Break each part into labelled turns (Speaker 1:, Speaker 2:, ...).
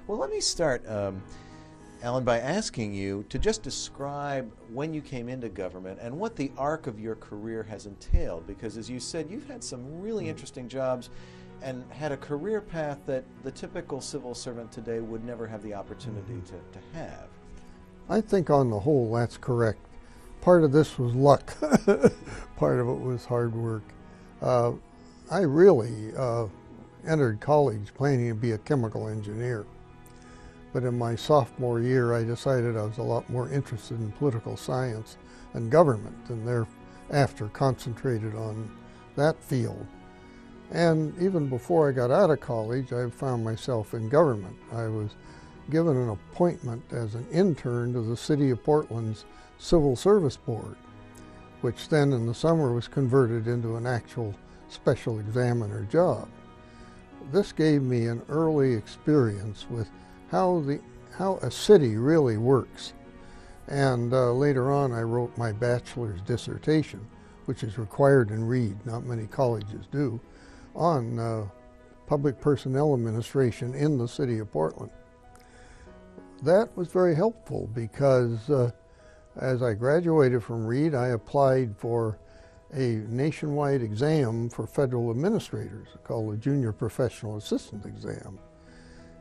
Speaker 1: Well, let me start, Alan, by asking you to just describe when you came into government and what the arc of your career has entailed. Because as you said, you've had some really interesting jobs and had a career path that the typical civil servant today would never have the opportunity to have.
Speaker 2: I think on the whole that's correct. Part of this was luck. Part of it was hard work. I really entered college planning to be a chemical engineer. But in my sophomore year, I decided I was a lot more interested in political science and government, and thereafter concentrated on that field. And even before I got out of college, I found myself in government. I was given an appointment as an intern to the City of Portland's Civil Service Board, which then in the summer was converted into an actual special examiner job. This gave me an early experience with how a city really works. And later on I wrote my bachelor's dissertation, which is required in Reed, not many colleges do, on public personnel administration in the City of Portland. That was very helpful because as I graduated from Reed, I applied for a nationwide exam for federal administrators called the Junior Professional Assistant Exam.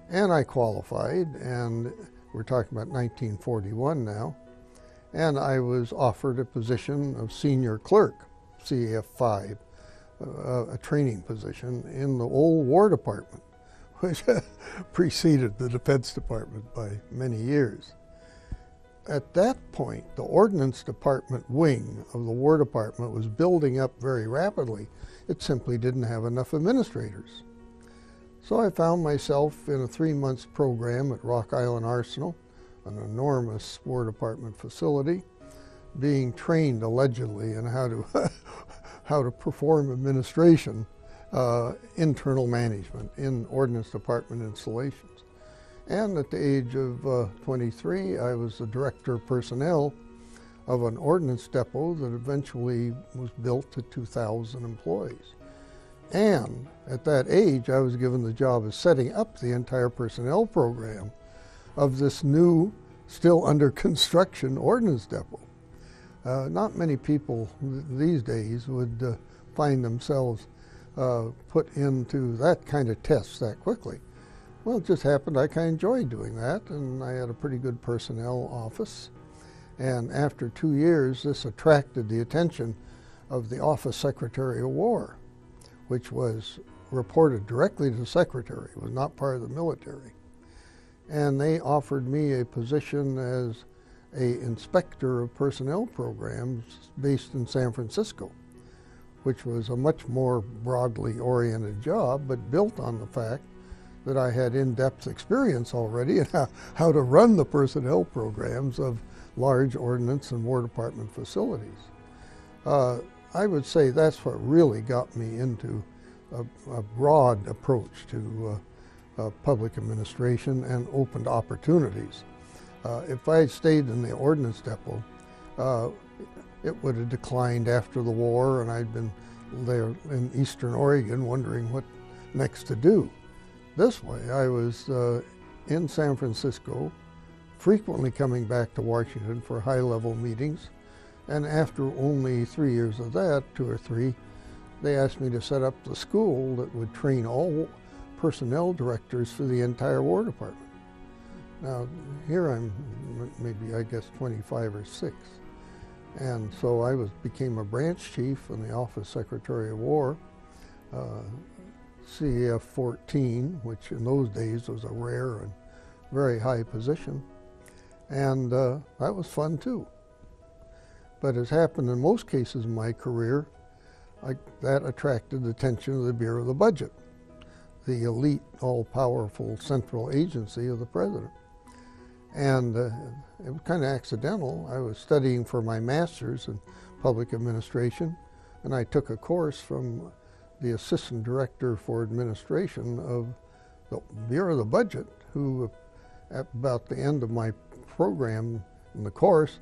Speaker 2: And I qualified, and we're talking about 1941 now, and I was offered a position of senior clerk, CAF 5, a training position in the old War Department, which preceded the Defense Department by many years. At that point, the Ordnance Department wing of the War Department was building up very rapidly. It simply didn't have enough administrators. So I found myself in a 3-month program at Rock Island Arsenal, an enormous War Department facility, being trained allegedly in how to perform administration, internal management in Ordnance Department installations. And at the age of 23, I was the director of personnel of an ordnance depot that eventually was built to 2,000 employees. And at that age, I was given the job of setting up the entire personnel program of this new, still under construction ordnance depot. Not many people these days would find themselves put into that kind of test that quickly. Well, it just happened I kind of enjoyed doing that, and I had a pretty good personnel office. And after 2 years, this attracted the attention of the Office Secretary of War, which was reported directly to the Secretary. It was not part of the military. And they offered me a position as an inspector of personnel programs based in San Francisco, which was a much more broadly oriented job, but built on the fact that I had in-depth experience already in how to run the personnel programs of large ordnance and War Department facilities. I would say that's what really got me into a broad approach to public administration and opened opportunities. If I had stayed in the ordnance depot, it would have declined after the war, and I'd been there in Eastern Oregon wondering what next to do. This way, I was in San Francisco, frequently coming back to Washington for high-level meetings, and after only 3 years of that, 2 or 3, they asked me to set up the school that would train all personnel directors for the entire War Department. Now, here I'm maybe, I guess, 25 or 6. And so I became a branch chief in the Office Secretary of War, CAF 14, which in those days was a rare and very high position. And that was fun too. But as happened in most cases in my career, that attracted the attention of the Bureau of the Budget, the elite, all-powerful central agency of the President. And it was kind of accidental. I was studying for my master's in public administration, and I took a course from the Assistant Director for Administration of the Bureau of the Budget, who at about the end of my program in the course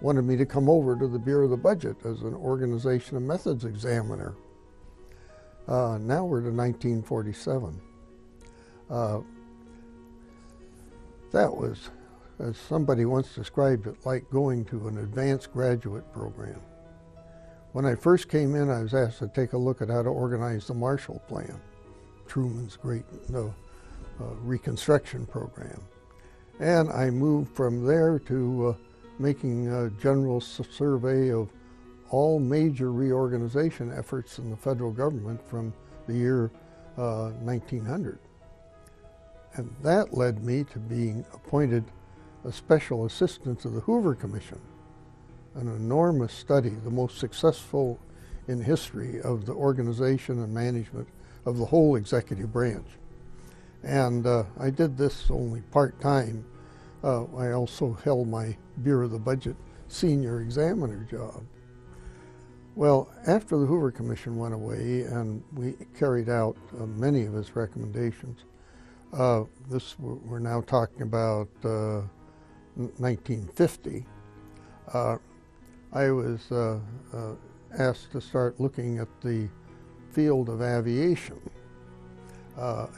Speaker 2: wanted me to come over to the Bureau of the Budget as an organization and methods examiner. Now we're to 1947. That was, as somebody once described it, like going to an advanced graduate program. When I first came in, I was asked to take a look at how to organize the Marshall Plan, Truman's great Reconstruction program. And I moved from there to making a general survey of all major reorganization efforts in the federal government from the year 1900. And that led me to being appointed a special assistant to the Hoover Commission, an enormous study, the most successful in history of the organization and management of the whole executive branch. And I did this only part-time. I also held my Bureau of the Budget senior examiner job. Well, after the Hoover Commission went away and we carried out many of its recommendations, we're now talking about 1950, I was asked to start looking at the field of aviation. A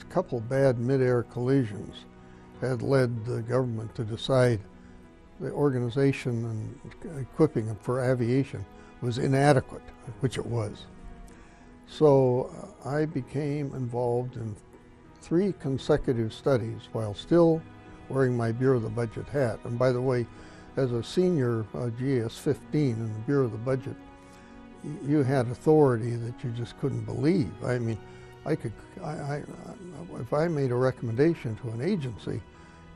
Speaker 2: couple bad mid-air collisions had led the government to decide the organization and equipping for aviation was inadequate, which it was. So I became involved in 3 consecutive studies while still wearing my Bureau of the Budget hat. And by the way, as a senior GS 15 in the Bureau of the Budget, you had authority that you just couldn't believe. I mean, if I made a recommendation to an agency,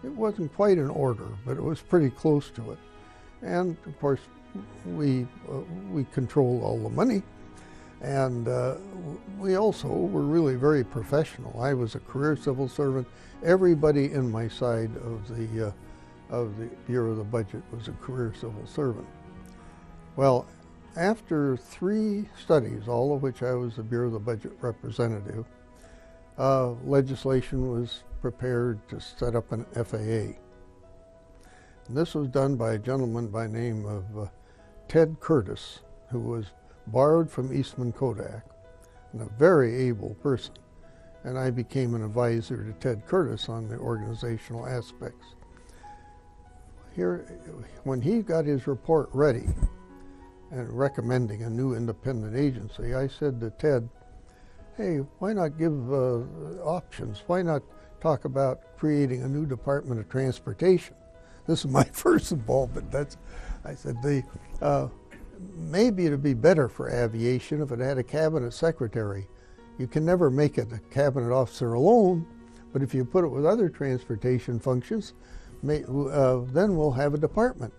Speaker 2: it wasn't quite an order, but it was pretty close to it. And of course, we controlled all the money, and we also were really very professional. I was a career civil servant. Everybody in my side of the Bureau of the Budget was a career civil servant. Well, after 3 studies, all of which I was the Bureau of the Budget representative, legislation was prepared to set up an FAA. And this was done by a gentleman by the name of Ted Curtis, who was borrowed from Eastman Kodak, and a very able person. And I became an advisor to Ted Curtis on the organizational aspects. Here, when he got his report ready and recommending a new independent agency, I said to Ted, hey, why not give options? Why not talk about creating a new Department of Transportation? This is my first involvement. I said, maybe it'd be better for aviation if it had a cabinet secretary. You can never make it a cabinet officer alone, but if you put it with other transportation functions, then we'll have a department.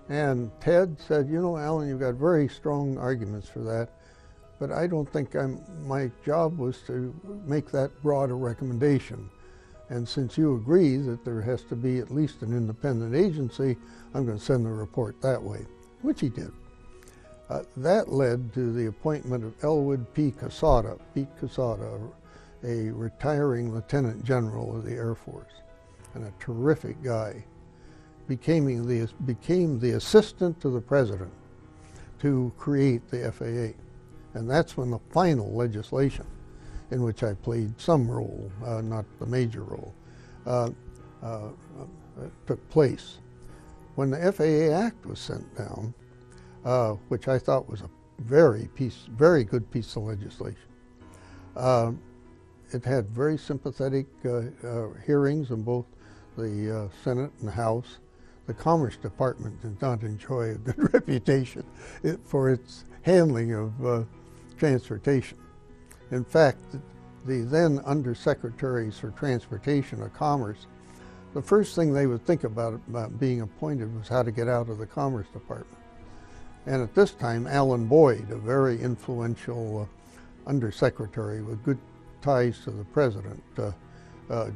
Speaker 2: And Ted said, you know, Alan, you've got very strong arguments for that, but I don't think my job was to make that broad a recommendation. And since you agree that there has to be at least an independent agency, I'm going to send the report that way, which he did. That led to the appointment of Elwood P. Casada, Pete Casada, a retiring lieutenant general of the Air Force, and a terrific guy, became the assistant to the president to create the FAA. And that's when the final legislation, in which I played some role, not the major role, took place. When the FAA Act was sent down, which I thought was a very good piece of legislation, it had very sympathetic hearings in both the Senate and the House. The Commerce Department did not enjoy a good reputation for its handling of transportation. In fact, the then Undersecretaries for Transportation or Commerce, the first thing they would think about being appointed was how to get out of the Commerce Department. And at this time, Alan Boyd, a very influential Undersecretary with good ties to the President,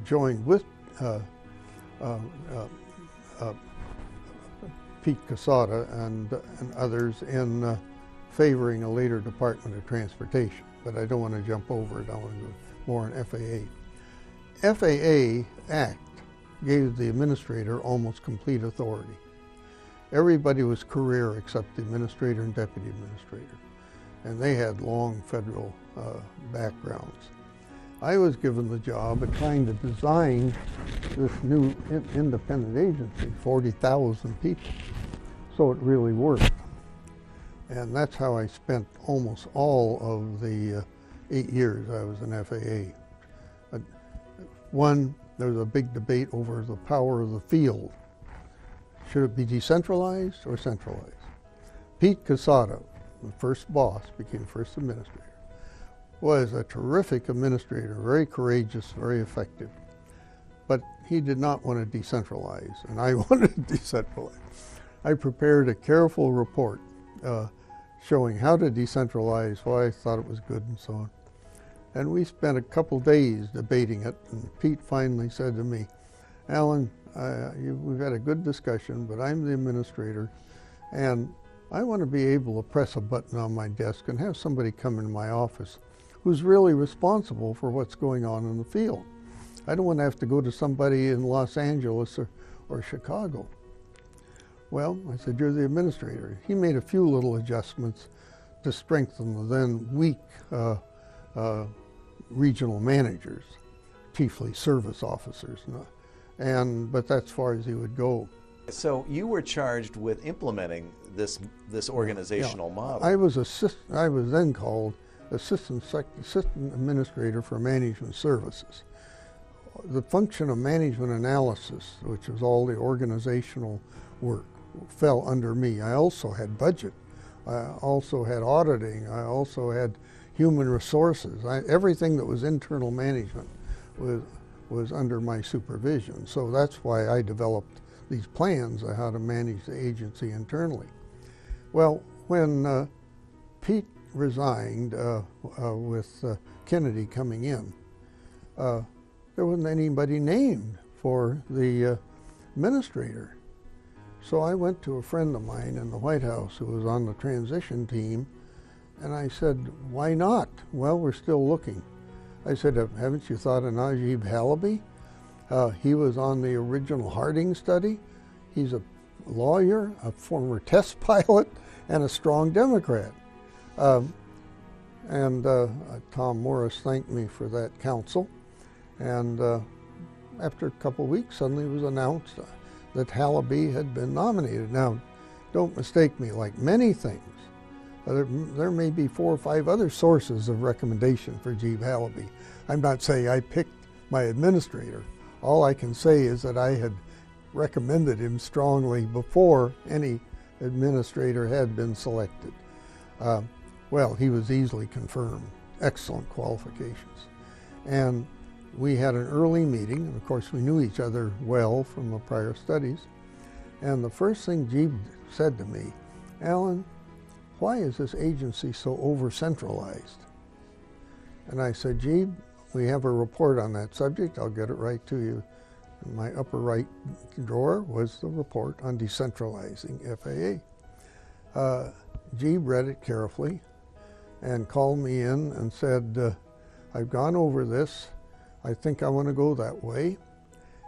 Speaker 2: joined with Pete Casada and others in favoring a later Department of Transportation. But I don't want to jump over it. I want to go more on FAA. FAA Act gave the administrator almost complete authority. Everybody was career except the administrator and deputy administrator, and they had long federal backgrounds. I was given the job of trying to design this new independent agency, 40,000 people. So it really worked. And that's how I spent almost all of the 8 years I was in FAA. One, there was a big debate over the power of the field. Should it be decentralized or centralized? Pete Casada, the first boss, became first administrator, was a terrific administrator, very courageous, very effective. But he did not want to decentralize, and I wanted to decentralize. I prepared a careful report showing how to decentralize, why I thought it was good, and so on. And we spent a couple days debating it, and Pete finally said to me, Alan, we've had a good discussion, but I'm the administrator, and I want to be able to press a button on my desk and have somebody come into my office who's really responsible for what's going on in the field. I don't want to have to go to somebody in Los Angeles or Chicago. Well, I said, you're the administrator. He made a few little adjustments to strengthen the then weak regional managers, chiefly service officers, but that's as far as he would go.
Speaker 1: So you were charged with implementing this organizational model.
Speaker 2: I was then called assistant administrator for management services. The function of management analysis, which was all the organizational work, fell under me. I also had budget. I also had auditing. I also had human resources. Everything that was internal management was under my supervision. So that's why I developed these plans on how to manage the agency internally. Well, when Pete resigned with Kennedy coming in, there wasn't anybody named for the administrator. So I went to a friend of mine in the White House who was on the transition team, and I said, why not? Well, we're still looking. I said, haven't you thought of Najib Halaby? He was on the original Harding study. He's a lawyer, a former test pilot, and a strong Democrat. Tom Morris thanked me for that counsel. And after a couple of weeks, suddenly it was announced that Halaby had been nominated. Now, don't mistake me, like many things, there may be 4 or 5 other sources of recommendation for Jeeb Halaby. I'm not saying I picked my administrator. All I can say is that I had recommended him strongly before any administrator had been selected. Well, he was easily confirmed, excellent qualifications. And we had an early meeting, and of course we knew each other well from the prior studies. And the first thing Jeeb said to me, Alan, why is this agency so over-centralized? And I said, Jeeb, we have a report on that subject. I'll get it right to you. In my upper right drawer was the report on decentralizing FAA. Jeeb read it carefully and called me in and said, I've gone over this. I think I want to go that way.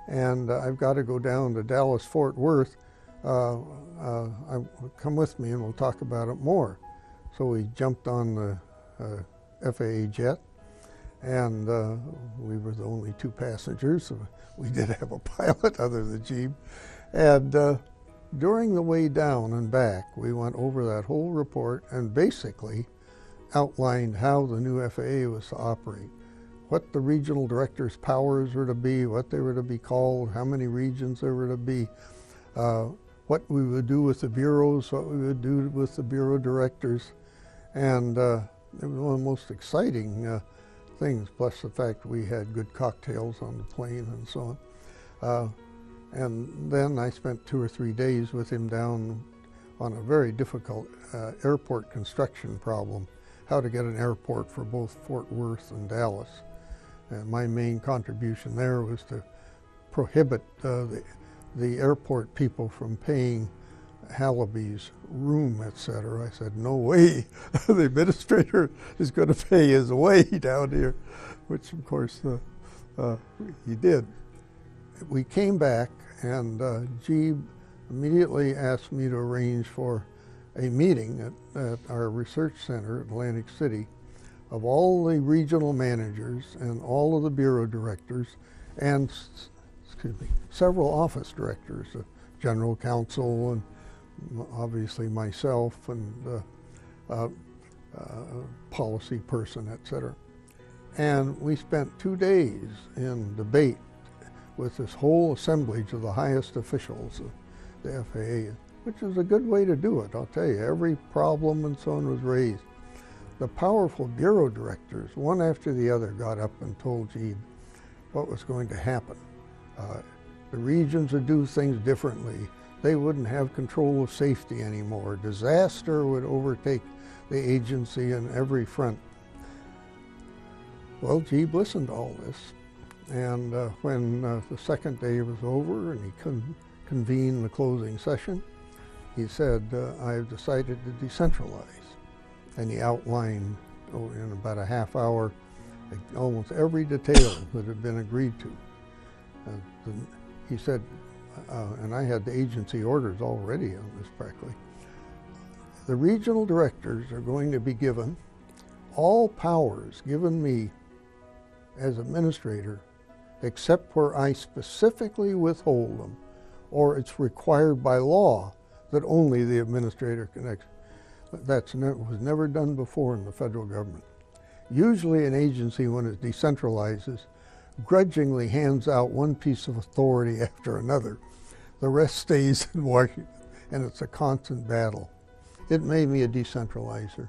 Speaker 2: And I've got to go down to Dallas-Fort Worth. Come with me and we'll talk about it more. So we jumped on the FAA jet, and we were the only 2 passengers. So we did have a pilot other than Jeeb. And during the way down and back, we went over that whole report and basically outlined how the new FAA was to operate, what the regional directors' powers were to be, what they were to be called, how many regions there were to be, what we would do with the bureaus, what we would do with the bureau directors. And it was one of the most exciting things, plus the fact we had good cocktails on the plane and so on. And then I spent 2 or 3 days with him down on a very difficult airport construction problem, how to get an airport for both Fort Worth and Dallas. And my main contribution there was to prohibit the airport people from paying Halaby's room, etc. I said, no way, the administrator is going to pay his way down here, which of course he did. We came back, and Jeeb immediately asked me to arrange for a meeting at our research center, Atlantic City, of all the regional managers and all of the bureau directors and several office directors, general counsel and obviously myself and policy person, etc. And we spent 2 days in debate with this whole assemblage of the highest officials of the FAA, which is a good way to do it, I'll tell you. Every problem and so on was raised. The powerful bureau directors, one after the other, got up and told Gee what was going to happen. The regions would do things differently. They wouldn't have control of safety anymore. Disaster would overtake the agency on every front. Well, Jeeb listened to all this, and when the second day was over and he convened the closing session, he said, I've decided to decentralize. And he outlined in about a half hour almost every detail that had been agreed to. He said, and I had the agency orders already on this practically, the regional directors are going to be given all powers given me as administrator, except where I specifically withhold them, or it's required by law that only the administrator can execute. That was never done before in the federal government. Usually an agency, when it decentralizes, grudgingly hands out one piece of authority after another. The rest stays in Washington, and it's a constant battle. It made me a decentralizer.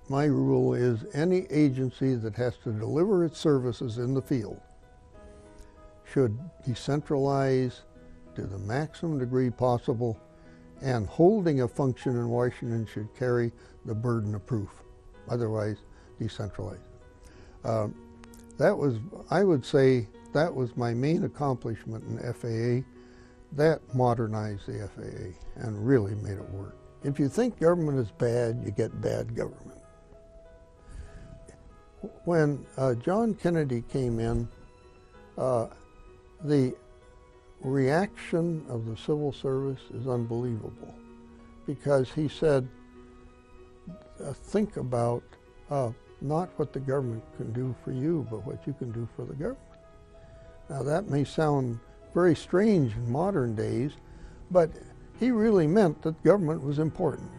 Speaker 2: My rule is any agency that has to deliver its services in the field should decentralize to the maximum degree possible, and holding a function in Washington should carry the burden of proof. Otherwise, decentralize. That was, I would say, that was my main accomplishment in FAA. That modernized the FAA and really made it work. If you think government is bad, you get bad government. When John Kennedy came in, the reaction of the civil service is unbelievable, because he said, think about not what the government can do for you, but what you can do for the government. Now that may sound very strange in modern days, but he really meant that government was important.